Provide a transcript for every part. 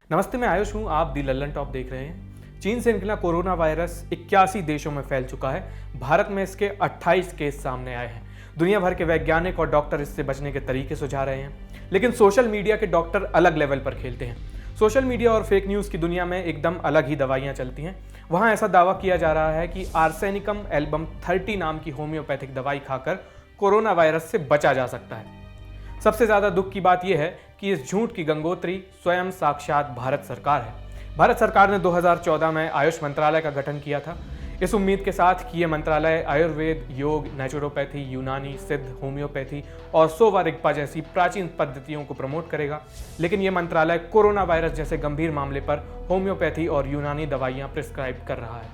नमस्ते, मैं आयुष हूँ। आप दी लल्लन टॉप देख रहे हैं। चीन से निकला कोरोना वायरस 81 देशों में फैल चुका है। भारत में इसके 28 केस सामने आए हैं। दुनिया भर के वैज्ञानिक और डॉक्टर इससे बचने के तरीके सुझा रहे हैं, लेकिन सोशल मीडिया के डॉक्टर अलग लेवल पर खेलते हैं। सोशल मीडिया और फेक न्यूज़ की दुनिया में एकदम अलग ही दवाइयाँ चलती हैं। वहाँ ऐसा दावा किया जा रहा है कि आर्सेनिकम एल्बम 30 नाम की होम्योपैथिक दवाई खाकर कोरोना वायरस से बचा जा सकता है। सबसे ज़्यादा दुख की बात यह है कि इस झूठ की गंगोत्री स्वयं साक्षात भारत सरकार है। भारत सरकार ने 2014 में आयुष मंत्रालय का गठन किया था, इस उम्मीद के साथ कि यह मंत्रालय आयुर्वेद, योग, नेचुरोपैथी, यूनानी, सिद्ध, होम्योपैथी और सोवा रिगपा जैसी प्राचीन पद्धतियों को प्रमोट करेगा। लेकिन यह मंत्रालय कोरोना वायरस जैसे गंभीर मामले पर होम्योपैथी और यूनानी दवाइयाँ प्रिस्क्राइब कर रहा है।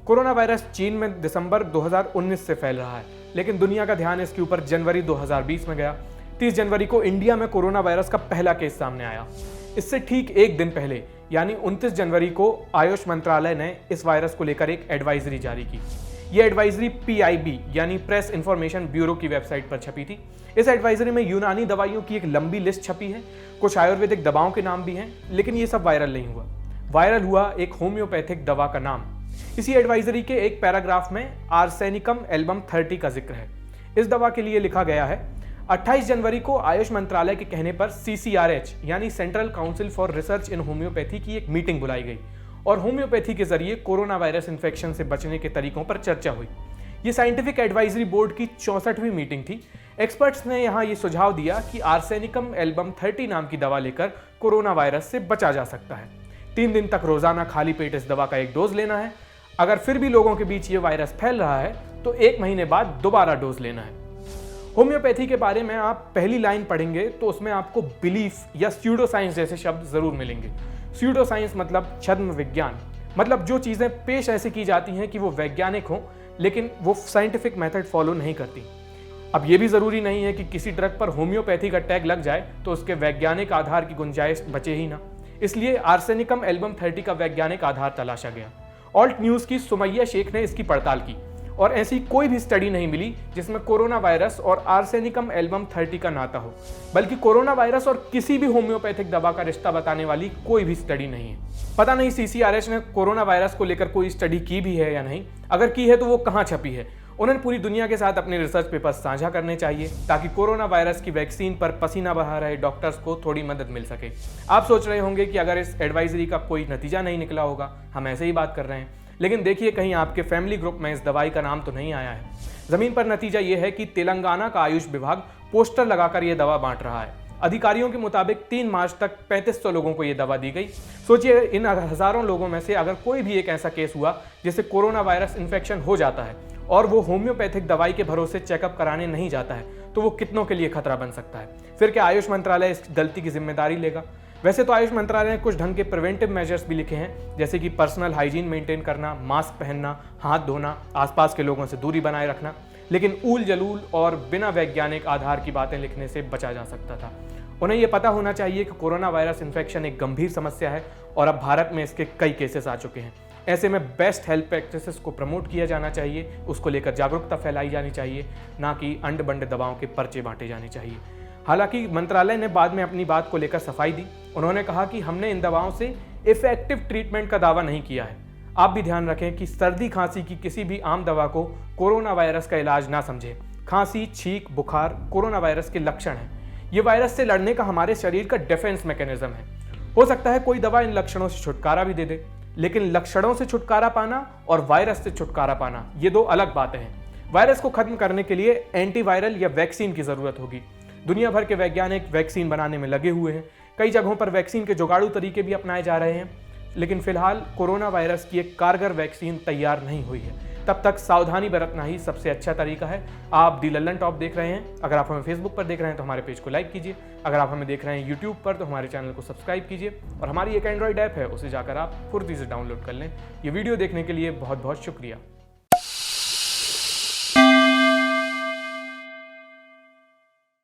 कोरोना वायरस चीन में दिसंबर 2019 से फैल रहा है, लेकिन दुनिया का ध्यान इसके ऊपर जनवरी 2020 में गया। 30 जनवरी को इंडिया में कोरोना वायरस का पहला केस सामने आया। इससे ठीक एक दिन पहले यानी 29 जनवरी को आयुष मंत्रालय ने इस वायरस को लेकर एक एडवाइजरी जारी की। यह एडवाइजरी PIB यानी प्रेस इंफॉर्मेशन ब्यूरो की वेबसाइट पर छपी थी। इस एडवाइजरी में यूनानी दवाइयों की एक लंबी लिस्ट छपी है, कुछ आयुर्वेदिक दवाओं के नाम भी हैं, लेकिन ये सब वायरल नहीं हुआ। वायरल हुआ एक होम्योपैथिक दवा का नाम। इसी एडवाइजरी के एक पैराग्राफ में आर्सेनिकम एल्बम 30 का जिक्र है। इस दवा के लिए लिखा गया है, 28 जनवरी को आयुष मंत्रालय के कहने पर CCRH यानी central council for research in homeopathy की एक मीटिंग बुलाई गई और होम्योपैथी के जरिए कोरोना वायरस इन्फेक्शन से बचने के तरीकों पर चर्चा हुई। ये साइंटिफिक एडवाइजरी बोर्ड की 64वीं मीटिंग थी। एक्सपर्ट्स ने यहाँ ये सुझाव दिया कि आर्सेनिकम एल्बम 30 नाम की दवा लेकर कोरोना वायरस से बचा जा सकता है। 3 दिन तक रोजाना खाली पेट इस दवा का एक डोज लेना है। अगर फिर भी लोगों के बीच ये वायरस फैल रहा है तो 1 महीने बाद दोबारा डोज लेना है। होम्योपैथी के बारे में आप पहली लाइन पढ़ेंगे तो उसमें आपको बिलीफ या स्यूडो साइंस जैसे शब्द जरूर मिलेंगे। स्यूडो साइंस मतलब छद्म विज्ञान, मतलब जो चीजें पेश ऐसे की जाती हैं कि वो वैज्ञानिक हों लेकिन वो साइंटिफिक मेथड फॉलो नहीं करती। अब ये भी जरूरी नहीं है कि किसी ड्रग पर होम्योपैथी का टैग लग जाए तो उसके वैज्ञानिक आधार की गुंजाइश बचे ही ना। इसलिए आर्सेनिकम एल्बम 30 का वैज्ञानिक आधार तलाशा गया। ऑल्ट न्यूज की सुमैया शेख ने इसकी पड़ताल की और ऐसी कोई भी स्टडी नहीं मिली जिसमें कोरोना वायरस और आर्सेनिकम एल्बम 30 का नाता हो, बल्कि कोरोना वायरस और किसी भी होम्योपैथिक दवा का रिश्ता बताने वाली कोई भी स्टडी नहीं है। पता नहीं CCRH ने कोरोना वायरस को लेकर कोई स्टडी की भी है या नहीं। अगर की है तो वो कहाँ छपी है। उन्हें पूरी दुनिया के साथ अपने रिसर्च पेपर साझा करने चाहिए ताकि कोरोना वायरस की वैक्सीन पर पसीना बहा रहे डॉक्टर्स को थोड़ी मदद मिल सके। आप सोच रहे होंगे कि अगर इस एडवाइजरी का कोई नतीजा नहीं निकला होगा, हम ऐसे ही बात कर रहे हैं, लेकिन देखिए कहीं आपके फैमिली ग्रुप में इस दवाई का नाम तो नहीं आया है। जमीन पर नतीजा यह है कि तेलंगाना का आयुष विभाग पोस्टर लगाकर यह दवा बांट रहा है। अधिकारियों के मुताबिक 3 मार्च तक 3500 लोगों को यह दवा दी गई। सोचिए, इन हजारों लोगों में से अगर कोई भी एक ऐसा केस हुआ जिसे कोरोना वायरस इन्फेक्शन हो जाता है और वो होम्योपैथिक दवाई के भरोसे चेकअप कराने नहीं जाता है तो वो कितनों के लिए खतरा बन सकता है। फिर क्या आयुष मंत्रालय इस गलती की जिम्मेदारी लेगा? वैसे तो आयुष मंत्रालय ने कुछ ढंग के प्रिवेंटिव मेजर्स भी लिखे हैं, जैसे कि पर्सनल हाइजीन मेंटेन करना, मास्क पहनना, हाथ धोना, आसपास के लोगों से दूरी बनाए रखना, लेकिन ऊल जलूल और बिना वैज्ञानिक आधार की बातें लिखने से बचा जा सकता था। उन्हें यह पता होना चाहिए कि कोरोना वायरस इन्फेक्शन एक गंभीर समस्या है और अब भारत में इसके कई केसेस आ चुके हैं। ऐसे में बेस्ट हेल्थ प्रैक्टिसेस को प्रमोट किया जाना चाहिए, उसको लेकर जागरूकता फैलाई जानी चाहिए, ना कि अंड बंड दवाओं के पर्चे बांटे जाने चाहिए। हालांकि मंत्रालय ने बाद में अपनी बात को लेकर सफाई दी। उन्होंने कहा कि हमने इन दवाओं से इफेक्टिव ट्रीटमेंट का दावा नहीं किया है। आप भी ध्यान रखें कि सर्दी खांसी की किसी भी आम दवा को कोरोना वायरस का इलाज ना समझें। खांसी, छींक, बुखार कोरोना वायरस के लक्षण हैं। ये वायरस से लड़ने का हमारे शरीर का डिफेंस मैकेनिज्म है। हो सकता है कोई दवा इन लक्षणों से छुटकारा भी दे दे, लेकिन लक्षणों से छुटकारा पाना और वायरस से छुटकारा पाना ये 2 अलग बातें हैं। वायरस को खत्म करने के लिए एंटीवायरल या वैक्सीन की जरूरत होगी। दुनिया भर के वैज्ञानिक वैक्सीन बनाने में लगे हुए हैं। कई जगहों पर वैक्सीन के जुगाड़ू तरीके भी अपनाए जा रहे हैं, लेकिन फिलहाल कोरोना वायरस की एक कारगर वैक्सीन तैयार नहीं हुई है। तब तक सावधानी बरतना ही सबसे अच्छा तरीका है। आप दी लल्लन टॉप देख रहे हैं। अगर आप हमें फेसबुक पर देख रहे हैं तो हमारे पेज को लाइक कीजिए। अगर आप हमें देख रहे हैं यूट्यूब पर तो हमारे चैनल को सब्सक्राइब कीजिए और हमारी एक एंड्रॉइड ऐप है, उसे जाकर आप फुर्ती से डाउनलोड कर लें। ये वीडियो देखने के लिए बहुत बहुत शुक्रिया।